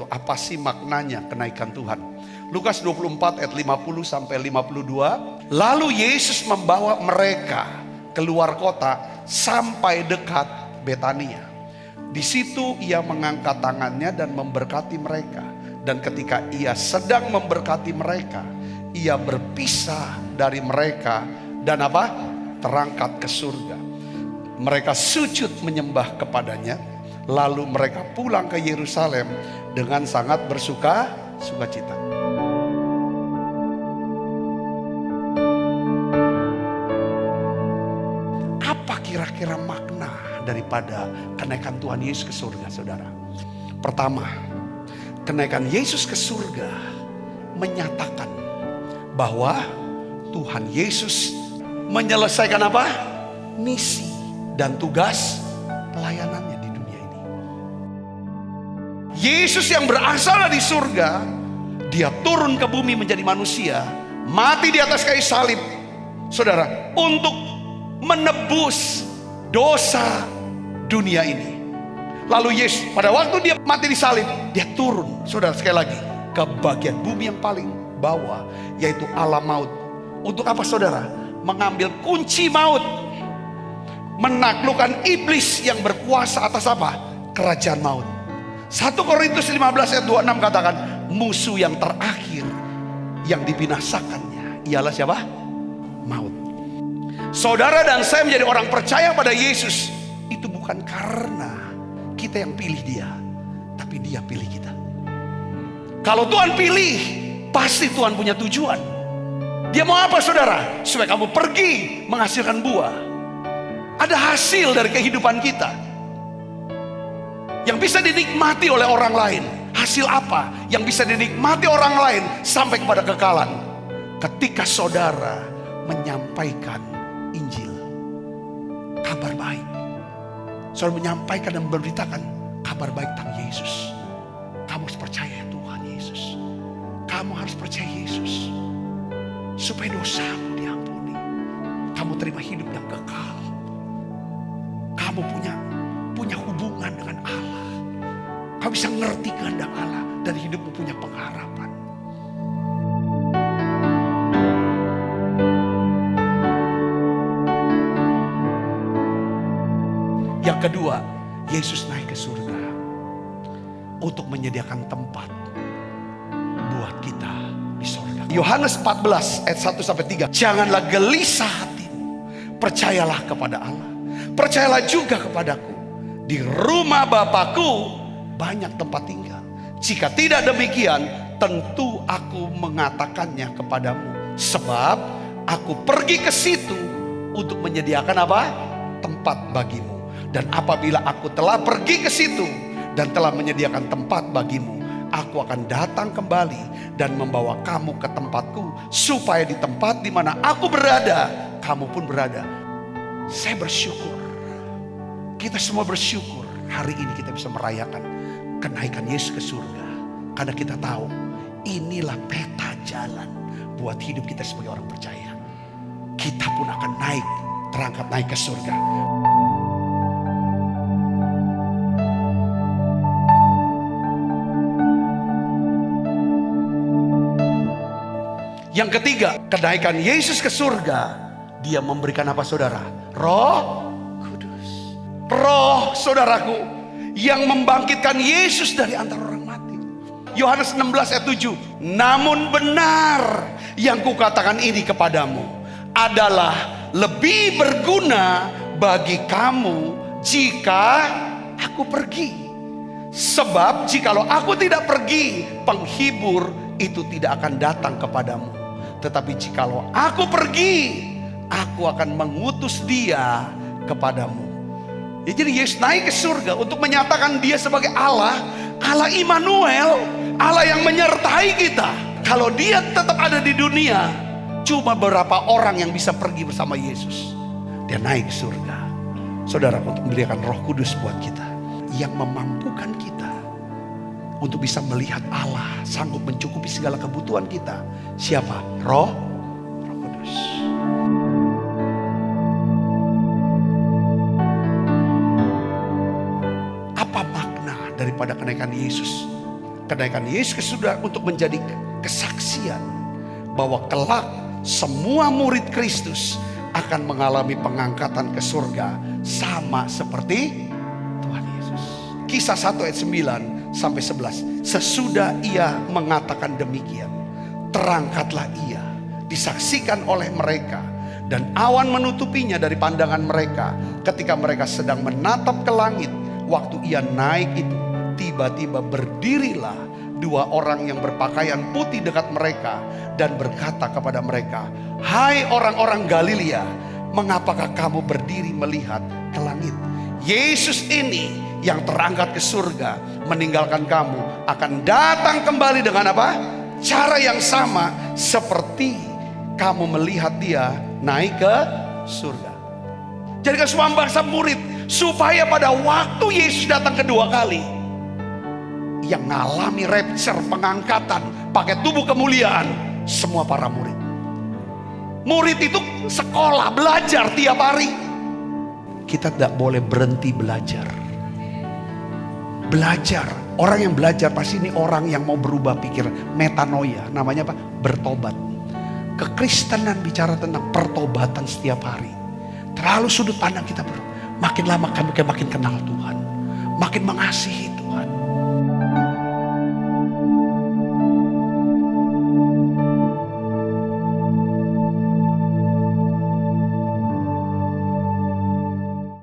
Apa sih maknanya kenaikan Tuhan? Lukas 24 ayat 50 sampai 52. Lalu Yesus membawa mereka keluar kota sampai dekat Betania. Di situ ia mengangkat tangannya dan memberkati mereka. Dan ketika ia sedang memberkati mereka, ia berpisah dari mereka dan terangkat ke surga. Mereka sujud menyembah kepadanya. Lalu mereka pulang ke Yerusalem dengan sangat bersukacita. Apa kira-kira makna daripada kenaikan Tuhan Yesus ke surga, saudara? Pertama, kenaikan Yesus ke surga menyatakan bahwa Tuhan Yesus menyelesaikan misi dan tugas pelayanannya di dunia ini. Yesus yang berasal dari surga, dia turun ke bumi menjadi manusia, mati di atas kayu salib, saudara, untuk menebus dosa dunia ini. Lalu Yesus pada waktu dia mati di salib, dia turun, saudara, sekali lagi ke bagian bumi yang paling bawah, yaitu alam maut. Untuk apa, saudara? Mengambil kunci maut, menaklukkan iblis yang berkuasa atas kerajaan maut. 1 Korintus 15 ayat 26 katakan, musuh yang terakhir yang dibinasakannya ialah siapa? Maut. Saudara dan saya menjadi orang percaya pada Yesus itu bukan karena kita yang pilih dia, tapi dia pilih kita. Kalau Tuhan pilih, pasti Tuhan punya tujuan. Dia mau apa, saudara? Supaya kamu pergi menghasilkan buah. Ada hasil dari kehidupan kita yang bisa dinikmati oleh orang lain. Hasil apa yang bisa dinikmati orang lain sampai kepada kekalan? Ketika saudara menyampaikan Injil, kabar baik. Saudara menyampaikan dan memberitakan kabar baik tentang Yesus. Kamu harus percaya Tuhan Yesus. Kamu harus percaya Yesus supaya dosamu diampuni. Kamu terima hidup yang kekal. Kamu punya hubungan dengan Allah. Kamu bisa ngerti kehendak Allah dan hidupmu punya pengharapan. Yang kedua, Yesus naik ke surga untuk menyediakan tempat buat kita di surga. Yohanes 14 ayat 1 sampai 3. Janganlah gelisah hatimu, percayalah kepada Allah, percayalah juga kepadaku. Di rumah Bapakku banyak tempat tinggal. Jika tidak demikian, tentu aku mengatakannya kepadamu. Sebab aku pergi ke situ untuk menyediakan tempat bagimu. Dan apabila aku telah pergi ke situ dan telah menyediakan tempat bagimu, aku akan datang kembali dan membawa kamu ke tempatku, supaya di tempat di mana aku berada, kamu pun berada. Saya bersyukur, kita semua bersyukur hari ini kita bisa merayakan kenaikan Yesus ke surga. Karena kita tahu inilah peta jalan buat hidup kita sebagai orang percaya. Kita pun akan terangkat naik ke surga. Yang ketiga, kenaikan Yesus ke surga, dia memberikan apa, saudara? Roh Kudus. Roh, saudaraku, yang membangkitkan Yesus dari antara orang mati. Yohanes 16 ayat 7. Namun benar yang kukatakan ini kepadamu adalah lebih berguna bagi kamu jika aku pergi. Sebab jikalau aku tidak pergi, penghibur itu tidak akan datang kepadamu. Tetapi jikalau aku pergi, aku akan mengutus dia kepadamu. Ya, jadi Yesus naik ke surga untuk menyatakan dia sebagai Allah, Allah Immanuel, Allah yang menyertai kita. Kalau dia tetap ada di dunia, cuma beberapa orang yang bisa pergi bersama Yesus. Dia naik ke surga, saudara, untuk memberikan Roh Kudus buat kita, yang memampukan kita untuk bisa melihat Allah sanggup mencukupi segala kebutuhan kita. Siapa? Roh Kudus. Apa makna daripada kenaikan Yesus Kenaikan Yesus sudah untuk menjadi kesaksian bahwa kelak semua murid Kristus akan mengalami pengangkatan ke surga sama seperti Tuhan Yesus. Kisah 1 ayat 9 sampai 11. Sesudah ia mengatakan demikian, terangkatlah ia, disaksikan oleh mereka, dan awan menutupinya dari pandangan mereka. Ketika mereka sedang menatap ke langit, waktu ia naik itu, tiba-tiba berdirilah dua orang yang berpakaian putih dekat mereka dan berkata kepada mereka, hai orang-orang Galilea, mengapakah kamu berdiri melihat ke langit? Yesus ini yang terangkat ke surga meninggalkan kamu akan datang kembali dengan apa? Cara yang sama seperti kamu melihat dia naik ke surga. Jadi semua bangsa murid supaya pada waktu Yesus datang kedua kali, yang ngalami rapture, pengangkatan, pakai tubuh kemuliaan, semua para murid. Murid itu sekolah, belajar tiap hari. Kita tidak boleh berhenti belajar. Belajar, orang yang belajar pasti ini orang yang mau berubah pikir, metanoia, namanya apa? Bertobat. Kekristenan bicara tentang pertobatan setiap hari. Terlalu sudut pandang kita berubah. Makin lama kami makin kenal Tuhan, makin mengasihi Tuhan.